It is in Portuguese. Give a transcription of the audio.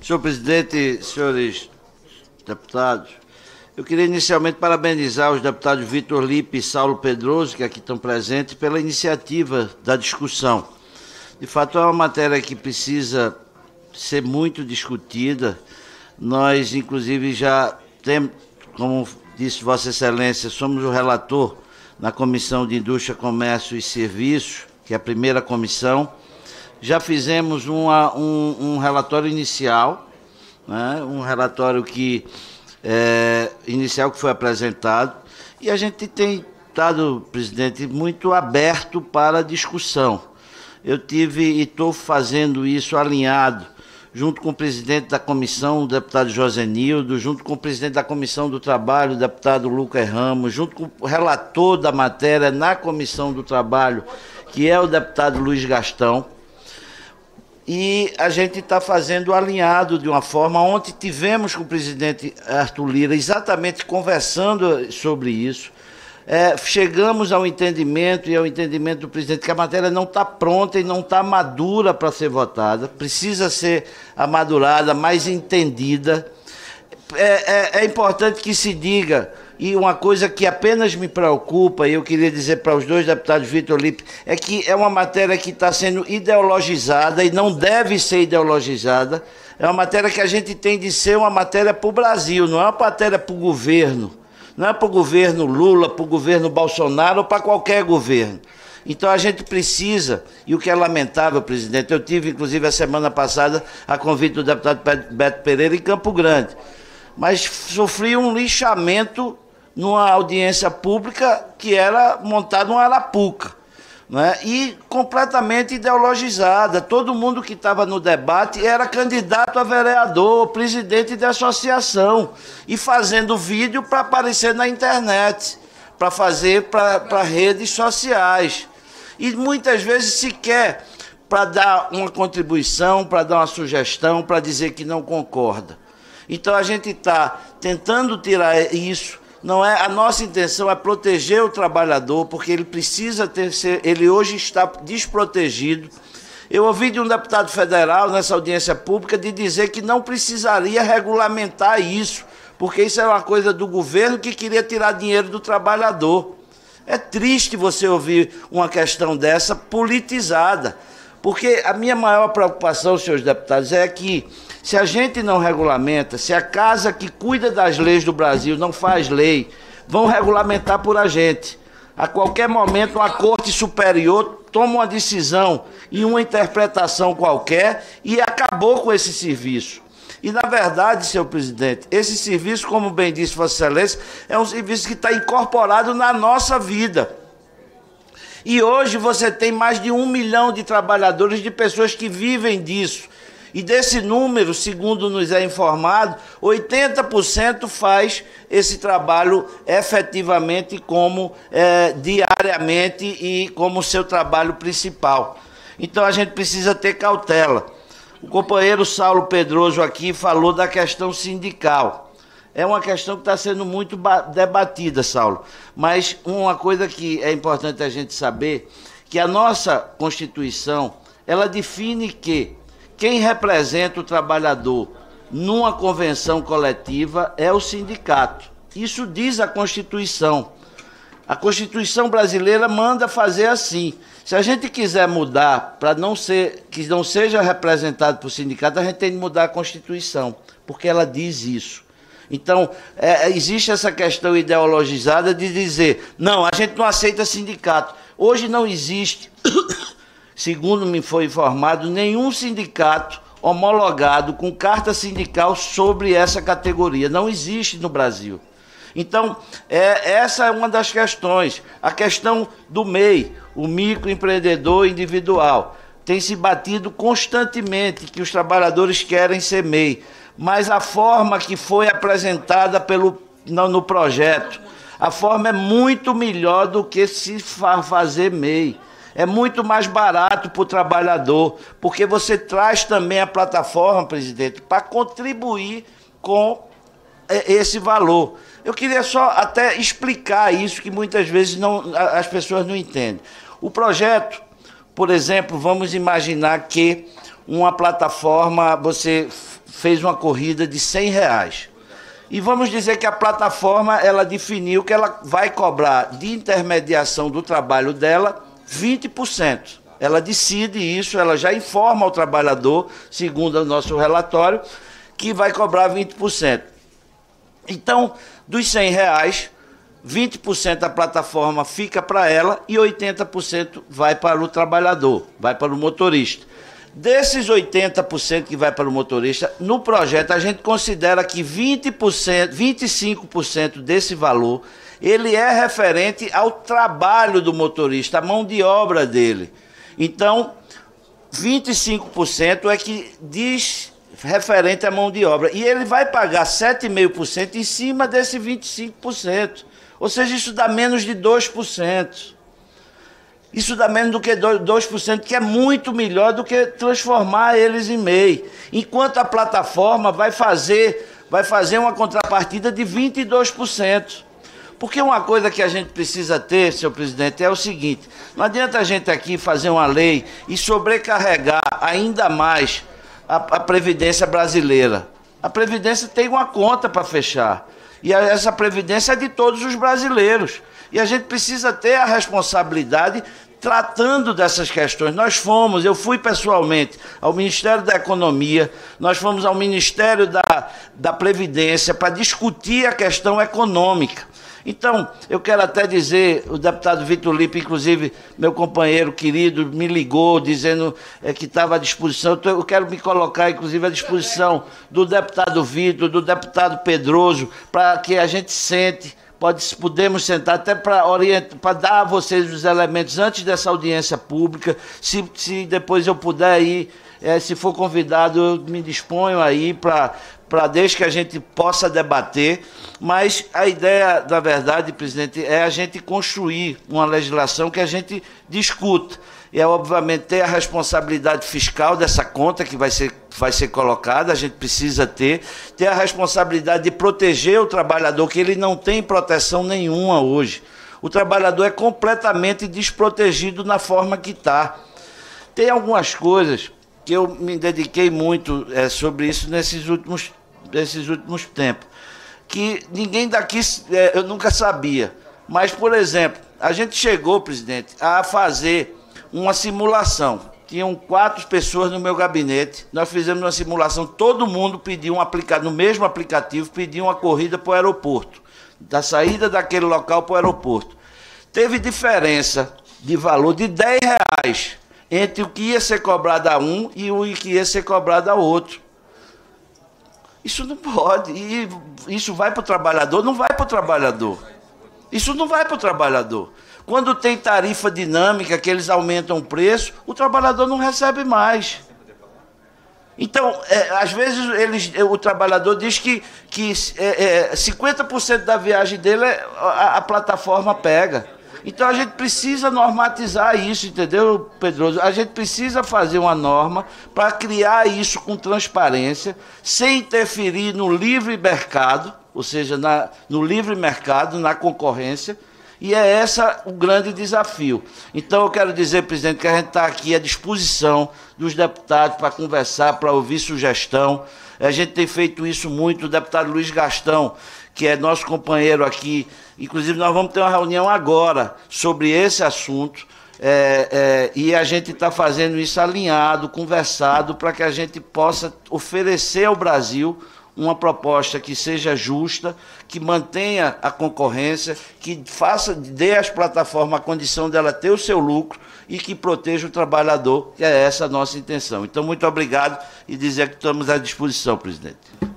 Senhor presidente, senhores deputados, eu queria inicialmente parabenizar os deputados Vitor Lipe e Saulo Pedroso, que aqui estão presentes, pela iniciativa da discussão. De fato, é uma matéria que precisa ser muito discutida. Nós, inclusive, já temos, como disse Vossa Excelência, somos o relator na Comissão de Indústria, Comércio e Serviços, que é a primeira comissão. Já fizemos um relatório inicial, né? Um relatório inicial que foi apresentado, e a gente tem estado, presidente, muito aberto para a discussão. Eu tive e estou fazendo isso alinhado, junto com o presidente da comissão, o deputado Josenildo, junto com o presidente da comissão do trabalho, o deputado Lucas Ramos, junto com o relator da matéria na comissão do trabalho, que é o deputado Luiz Gastão. E a gente está fazendo alinhado de uma forma. Ontem tivemos com o presidente Arthur Lira exatamente conversando sobre isso. Chegamos ao entendimento e ao entendimento do presidente que a matéria não está pronta e não está madura para ser votada. Precisa ser amadurada, mais entendida. É importante que se diga, e uma coisa que apenas me preocupa, e eu queria dizer para os dois deputados Vitor Lipe, é que é uma matéria que está sendo ideologizada e não deve ser ideologizada. É uma matéria que a gente tem de ser uma matéria para o Brasil, não é uma matéria para o governo. Não é para o governo Lula, para o governo Bolsonaro ou para qualquer governo. Então a gente precisa, e o que é lamentável, presidente, eu tive inclusive a semana passada a convite do deputado Beto Pereira em Campo Grande, mas sofri um lixamento numa audiência pública que era montada numa arapuca, né? E completamente ideologizada. Todo mundo que estava no debate era candidato a vereador, presidente de associação, e fazendo vídeo para aparecer na internet, para fazer para redes sociais. E muitas vezes sequer para dar uma contribuição, para dar uma sugestão, para dizer que não concorda. Então a gente está tentando tirar isso. Não é, a nossa intenção é proteger o trabalhador, porque ele precisa ele hoje está desprotegido. Eu ouvi de um deputado federal nessa audiência pública de dizer que não precisaria regulamentar isso, porque isso é uma coisa do governo que queria tirar dinheiro do trabalhador. É triste você ouvir uma questão dessa politizada, porque a minha maior preocupação, senhores deputados, é que se a gente não regulamenta, se a casa que cuida das leis do Brasil não faz lei, vão regulamentar por a gente. A qualquer momento, uma corte superior toma uma decisão e uma interpretação qualquer e acabou com esse serviço. E, na verdade, senhor presidente, esse serviço, como bem disse Vossa Excelência, é um serviço que está incorporado na nossa vida. E hoje você tem mais de 1 milhão de trabalhadores, de pessoas que vivem disso. E desse número, segundo nos é informado, 80% faz esse trabalho efetivamente como diariamente e como seu trabalho principal. Então a gente precisa ter cautela. O companheiro Saulo Pedroso aqui falou da questão sindical. É uma questão que está sendo muito debatida, Saulo. Mas uma coisa que é importante a gente saber, que a nossa Constituição, ela define que quem representa o trabalhador numa convenção coletiva é o sindicato. Isso diz a Constituição. A Constituição brasileira manda fazer assim. Se a gente quiser mudar para que não seja representado por sindicato, a gente tem que mudar a Constituição, porque ela diz isso. Então, existe essa questão ideologizada de dizer, não, a gente não aceita sindicato. Hoje não existe, segundo me foi informado, nenhum sindicato homologado com carta sindical sobre essa categoria. Não existe no Brasil. Então, essa é uma das questões. A questão do MEI, o microempreendedor individual. Tem se batido constantemente que os trabalhadores querem ser MEI. Mas a forma que foi apresentada no projeto, a forma é muito melhor do que se fazer MEI. É muito mais barato para o trabalhador, porque você traz também a plataforma, presidente, para contribuir com esse valor. Eu queria só até explicar isso, que muitas vezes as pessoas não entendem. O projeto, por exemplo, vamos imaginar que uma plataforma, você fez uma corrida de R$100. E vamos dizer que a plataforma, ela definiu que ela vai cobrar de intermediação do trabalho dela 20%. Ela decide isso, ela já informa ao trabalhador, segundo o nosso relatório, que vai cobrar 20%. Então, dos R$100, 20% da plataforma fica para ela e 80% vai para o trabalhador, vai para o motorista. Desses 80% que vai para o motorista, no projeto a gente considera que 20%, 25% desse valor, ele é referente ao trabalho do motorista, a mão de obra dele. Então, 25% é que diz referente à mão de obra. E ele vai pagar 7,5% em cima desse 25%. Ou seja, isso dá menos de 2%. Isso dá menos do que 2%, que é muito melhor do que transformar eles em MEI. Enquanto a plataforma vai fazer uma contrapartida de 22%. Porque uma coisa que a gente precisa ter, senhor presidente, é o seguinte: não adianta a gente aqui fazer uma lei e sobrecarregar ainda mais a Previdência brasileira. A Previdência tem uma conta para fechar. E essa Previdência é de todos os brasileiros. E a gente precisa ter a responsabilidade tratando dessas questões. Eu fui pessoalmente ao Ministério da Economia, nós fomos ao Ministério da Previdência para discutir a questão econômica. Então, eu quero até dizer, o deputado Vitor Lipe, inclusive, meu companheiro querido, me ligou dizendo que estava à disposição. Então, eu quero me colocar, inclusive, à disposição do deputado Vitor, do deputado Pedroso, para que a gente sente, podemos sentar até para dar a vocês os elementos antes dessa audiência pública. Se depois eu puder ir, se for convidado, eu me disponho aí para desde que a gente possa debater, mas a ideia, na verdade, presidente, é a gente construir uma legislação que a gente discuta. E é, obviamente, ter a responsabilidade fiscal dessa conta que vai ser colocada, a gente precisa ter a responsabilidade de proteger o trabalhador, que ele não tem proteção nenhuma hoje. O trabalhador é completamente desprotegido na forma que está. Tem algumas coisas que eu me dediquei muito sobre isso nesses últimos tempos, que ninguém daqui, eu nunca sabia. Mas, por exemplo, a gente chegou, presidente, a fazer uma simulação. Tinham 4 pessoas no meu gabinete, nós fizemos uma simulação, todo mundo pediu no mesmo aplicativo, pediu uma corrida para o aeroporto, da saída daquele local para o aeroporto. Teve diferença de valor de R$10 entre o que ia ser cobrado a um e o que ia ser cobrado a outro. Isso não pode. E isso vai para o trabalhador? Não vai para o trabalhador. Isso não vai para o trabalhador. Quando tem tarifa dinâmica, que eles aumentam o preço, o trabalhador não recebe mais. Então, às vezes, o trabalhador diz que 50% da viagem dele a plataforma pega. Então a gente precisa normatizar isso, entendeu, Pedroso? A gente precisa fazer uma norma para criar isso com transparência, sem interferir no livre mercado, ou seja, no livre mercado, na concorrência, e é esse o grande desafio. Então eu quero dizer, presidente, que a gente está aqui à disposição dos deputados para conversar, para ouvir sugestão. A gente tem feito isso muito, o deputado Luiz Gastão, que é nosso companheiro aqui, inclusive nós vamos ter uma reunião agora sobre esse assunto, e a gente está fazendo isso alinhado, conversado, para que a gente possa oferecer ao Brasil uma proposta que seja justa, que mantenha a concorrência, que dê às plataformas a condição dela ter o seu lucro e que proteja o trabalhador, que é essa a nossa intenção. Então, muito obrigado e dizer que estamos à disposição, presidente.